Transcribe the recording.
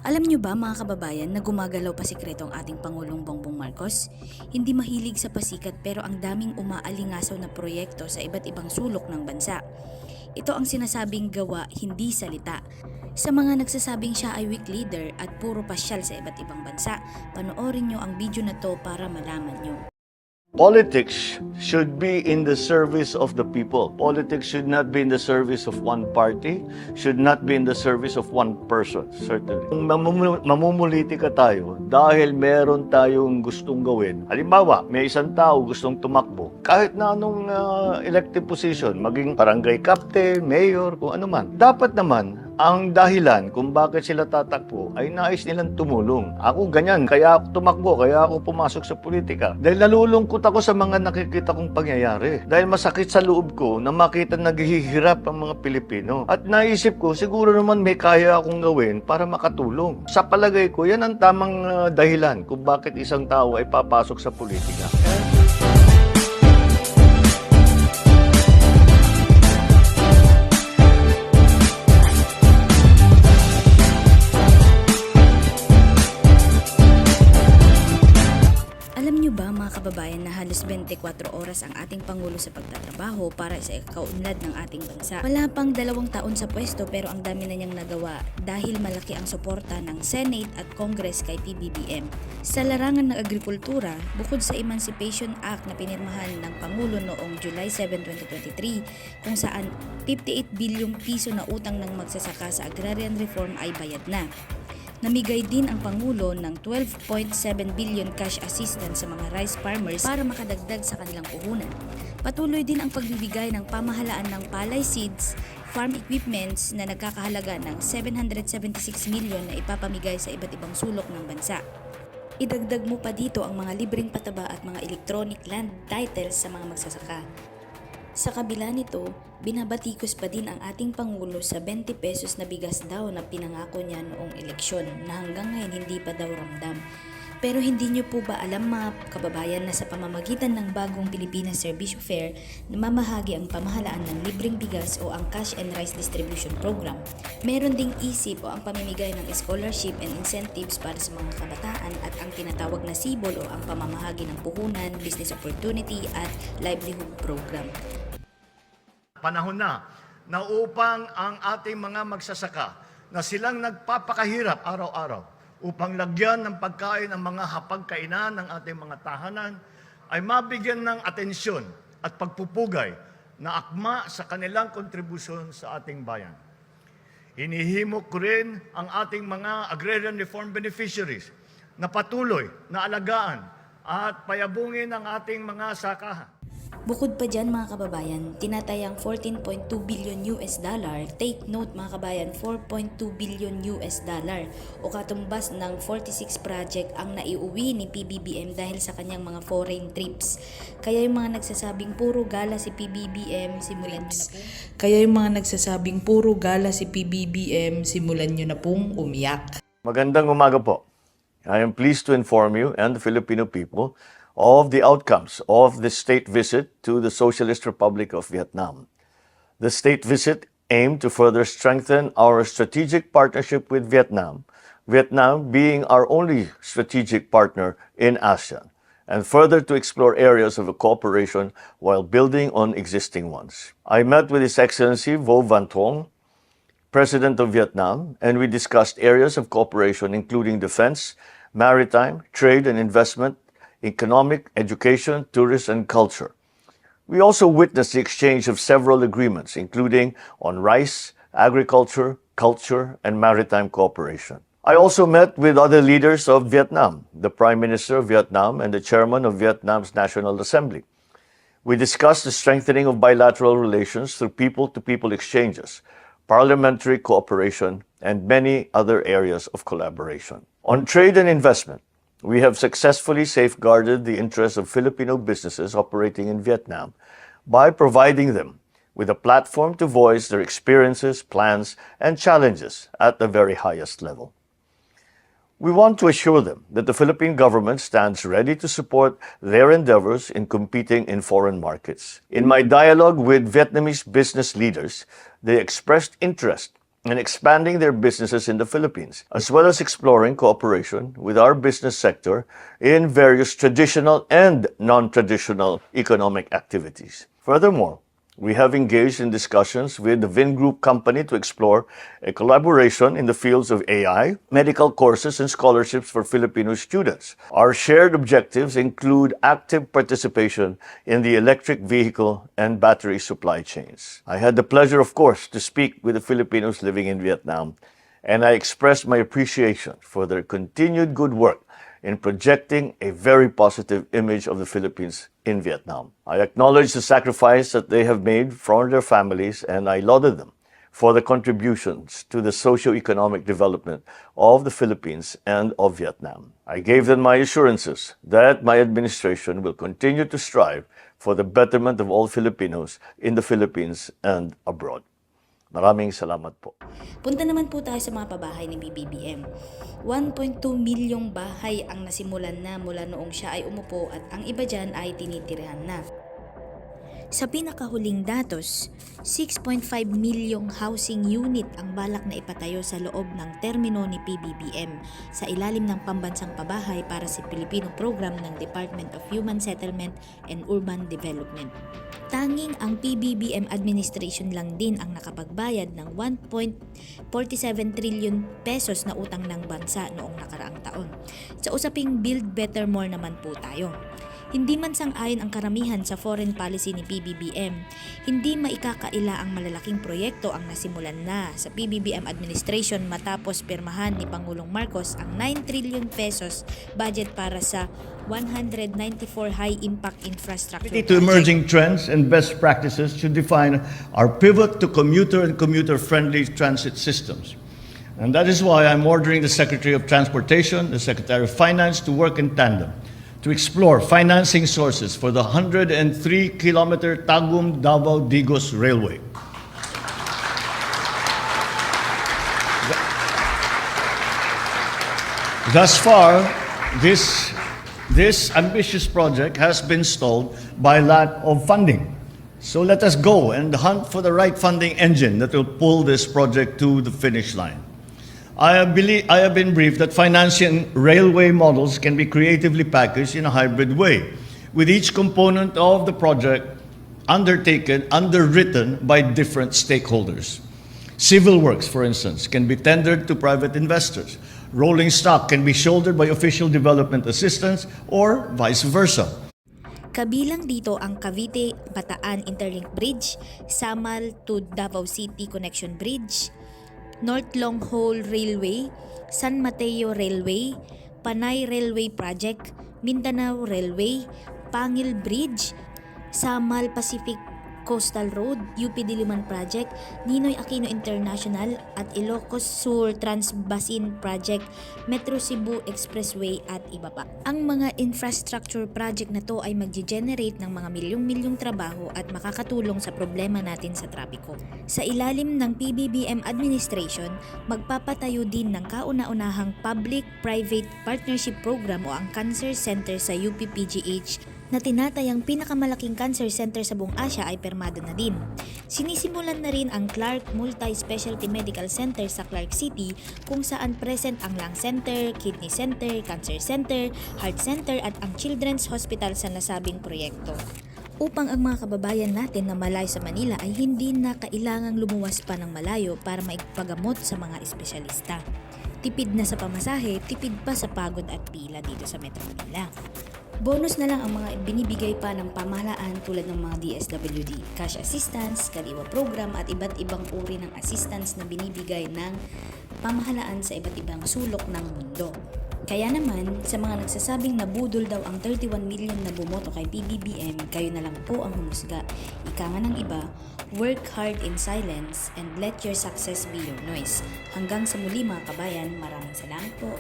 Alam niyo ba mga kababayan na gumagalaw pa sikreto ang ating Pangulong Bongbong Marcos? Hindi mahilig sa pasikat pero ang daming umaalingasaw na proyekto sa iba't ibang sulok ng bansa. Ito ang sinasabing gawa, hindi salita. Sa mga nagsasabing siya ay weak leader at puro pasyal sa iba't ibang bansa, panoorin niyo ang video na to para malaman niyo. Politics should be in the service of the people. Politics should not be in the service of one party, should not be in the service of one person, certainly. Kung mamumulitika tayo dahil meron tayong gustong gawin, halimbawa, may isang tao gustong tumakbo, kahit na anong elective position, maging barangay captain, mayor, kung ano man, dapat naman ang dahilan kung bakit sila tatakbo ay nais nilang tumulong. Ako ganyan, kaya ako tumakbo, kaya ako pumasok sa politika. Dahil nalulungkot ako sa mga nakikita kong pangyayari. Dahil masakit sa loob ko na makita naghihirap ang mga Pilipino. At naisip ko, siguro naman may kaya akong gawin para makatulong. Sa palagay ko, yan ang tamang dahilan kung bakit isang tao ay papasok sa politika. Alam niyo ba mga kababayan na halos 24 oras ang ating Pangulo sa pagtatrabaho para sa kaunlad ng ating bansa? Wala pang 2 taon sa pwesto pero ang dami na niyang nagawa dahil malaki ang suporta ng Senate at Congress kay Pbbm. Sa larangan ng agrikultura, bukod sa Emancipation Act na pinirmahan ng Pangulo noong July 7, 2023 kung saan 58 bilyong piso na utang ng magsasaka sa agrarian reform ay bayad na. Namigay din ang Pangulo ng 12.7 billion cash assistance sa mga rice farmers para makadagdag sa kanilang puhunan. Patuloy din ang pagbibigay ng pamahalaan ng palay seeds, farm equipments na nagkakahalaga ng 776 million na ipapamigay sa iba't ibang sulok ng bansa. Idagdag mo pa dito ang mga libreng pataba at mga electronic land titles sa mga magsasaka. Sa kabila nito, binabatikos pa din ang ating Pangulo sa 20 pesos na bigas daw na pinangako niya noong eleksyon na hanggang ngayon hindi pa daw ramdam. Pero hindi niyo po ba alam mga kababayan na sa pamamagitan ng bagong Pilipinas Servicio Fair, namamahagi ang pamahalaan ng libreng bigas o ang Cash and Rice Distribution Program. Meron ding isip o ang pamimigay ng scholarship and incentives para sa mga kabataan at ang tinatawag na SIBOL o ang pamamahagi ng puhunan, business opportunity at livelihood program. Panahon na upang ang ating mga magsasaka na silang nagpapakahirap araw-araw upang lagyan ng pagkain ang mga hapagkainan ng ating mga tahanan ay mabigyan ng atensyon at pagpupugay na akma sa kanilang kontribusyon sa ating bayan. Inihimok ko rin ang ating mga agrarian reform beneficiaries na patuloy na alagaan at payabungin ang ating mga sakahan. Bukod pa dyan mga kababayan, tinatayang 14.2 billion US dollar, take note mga kabayan, 4.2 billion US dollar o katumbas ng 46 project ang naiuwi ni Pbbm dahil sa kanyang mga foreign trips. Kaya yung mga nagsasabing puro gala si Pbbm, simulan nyo na po. Kaya yung mga nagsasabing puro gala si Pbbm, simulan nyo na pong umiyak. Magandang umaga po. I am pleased to inform you and the Filipino people of the outcomes of the state visit to the Socialist Republic of Vietnam. The state visit aimed to further strengthen our strategic partnership with Vietnam, Vietnam being our only strategic partner in ASEAN, and further to explore areas of cooperation while building on existing ones. I met with His Excellency Vo Van Thong, President of Vietnam, and we discussed areas of cooperation including defense, maritime, trade and investment, economic, education, tourism, and culture. We also witnessed the exchange of several agreements, including on rice, agriculture, culture, and maritime cooperation. I also met with other leaders of Vietnam, the Prime Minister of Vietnam and the Chairman of Vietnam's National Assembly. We discussed the strengthening of bilateral relations through people-to-people exchanges, parliamentary cooperation, and many other areas of collaboration. On trade and investment, we have successfully safeguarded the interests of Filipino businesses operating in Vietnam by providing them with a platform to voice their experiences, plans, and challenges at the very highest level. We want to assure them that the Philippine government stands ready to support their endeavors in competing in foreign markets. In my dialogue with Vietnamese business leaders, they expressed interest and expanding their businesses in the Philippines, as well as exploring cooperation with our business sector in various traditional and non-traditional economic activities. Furthermore, we have engaged in discussions with the Vingroup company to explore a collaboration in the fields of AI, medical courses, and scholarships for Filipino students. Our shared objectives include active participation in the electric vehicle and battery supply chains. I had the pleasure, of course, to speak with the Filipinos living in Vietnam, and I expressed my appreciation for their continued good work in projecting a very positive image of the Philippines in Vietnam. I acknowledge the sacrifice that they have made for their families, and I lauded them for the contributions to the socio-economic development of the Philippines and of Vietnam. I gave them my assurances that my administration will continue to strive for the betterment of all Filipinos in the Philippines and abroad. Maraming salamat po. Punta naman po tayo sa mga pabahay ni PBBM. 1.2 milyong bahay ang nasimulan na mula noong siya ay umupo at ang iba dyan ay tinitirahan na. Sa pinakahuling datos, 6.5 milyong housing unit ang balak na ipatayo sa loob ng termino ni PBBM sa ilalim ng pambansang pabahay para sa Pilipino program ng Department of Human Settlement and Urban Development. Tanging ang PBBM administration lang din ang nakapagbayad ng 1.47 trillion pesos na utang ng bansa noong nakaraang taon. Sa usaping Build Better More naman po tayo. Hindi man sang-ayon ang karamihan sa foreign policy ni PBBM, hindi maikakaila ang malalaking proyekto ang nasimulan na sa PBBM administration matapos pirmahan ni Pangulong Marcos ang 9 trillion pesos budget para sa 194 high-impact infrastructure To emerging trends and best practices to define our pivot to commuter and commuter-friendly transit systems. And that is why I'm ordering the Secretary of Transportation, the Secretary of Finance to work in tandem to explore financing sources for the 103-kilometer Tagum-Davao-Digos Railway. Thus far, this ambitious project has been stalled by lack of funding. So let us go and hunt for the right funding engine that will pull this project to the finish line. I have been briefed that financing railway models can be creatively packaged in a hybrid way, with each component of the project underwritten by different stakeholders. Civil works, for instance, can be tendered to private investors. Rolling stock can be shouldered by official development assistance or vice versa. Kabilang dito ang Cavite-Bataan Interlink Bridge, Samal to Davao City Connection Bridge, North Long Haul Railway, San Mateo Railway, Panay Railway Project, Mindanao Railway, Pangil Bridge, Samal Pacific Coastal Road, UP Diliman Project, Ninoy Aquino International at Ilocos Sur Transbasin Project, Metro Cebu Expressway at iba pa. Ang mga infrastructure project na to ay magge-generate ng mga milyong-milyong trabaho at makakatulong sa problema natin sa trapiko. Sa ilalim ng PBBM administration, magpapatayo din ng kauna-unahang Public-Private Partnership Program o ang Cancer Center sa UP-PGH na tinatayang pinakamalaking cancer center sa buong Asia ay permado na din. Sinisimulan na rin ang Clark Multi-Specialty Medical Center sa Clark City kung saan present ang Lung Center, Kidney Center, Cancer Center, Heart Center at ang Children's Hospital sa nasabing proyekto. Upang ang mga kababayan natin na malayo sa Manila ay hindi na kailangang lumuwas pa ng malayo para maigpagamot sa mga espesyalista. Tipid na sa pamasahe, tipid pa sa pagod at pila dito sa Metro Manila. Bonus na lang ang mga binibigay pa ng pamahalaan tulad ng mga DSWD, cash assistance, kaliwa program at iba't ibang uri ng assistance na binibigay ng pamahalaan sa iba't ibang sulok ng mundo. Kaya naman, sa mga nagsasabing nabudol daw ang 31 million na bumoto kay PBBM, kayo na lang po ang humusga. Ika nga ng iba, work hard in silence and let your success be your noise. Hanggang sa muli mga kabayan, maraming salamat po.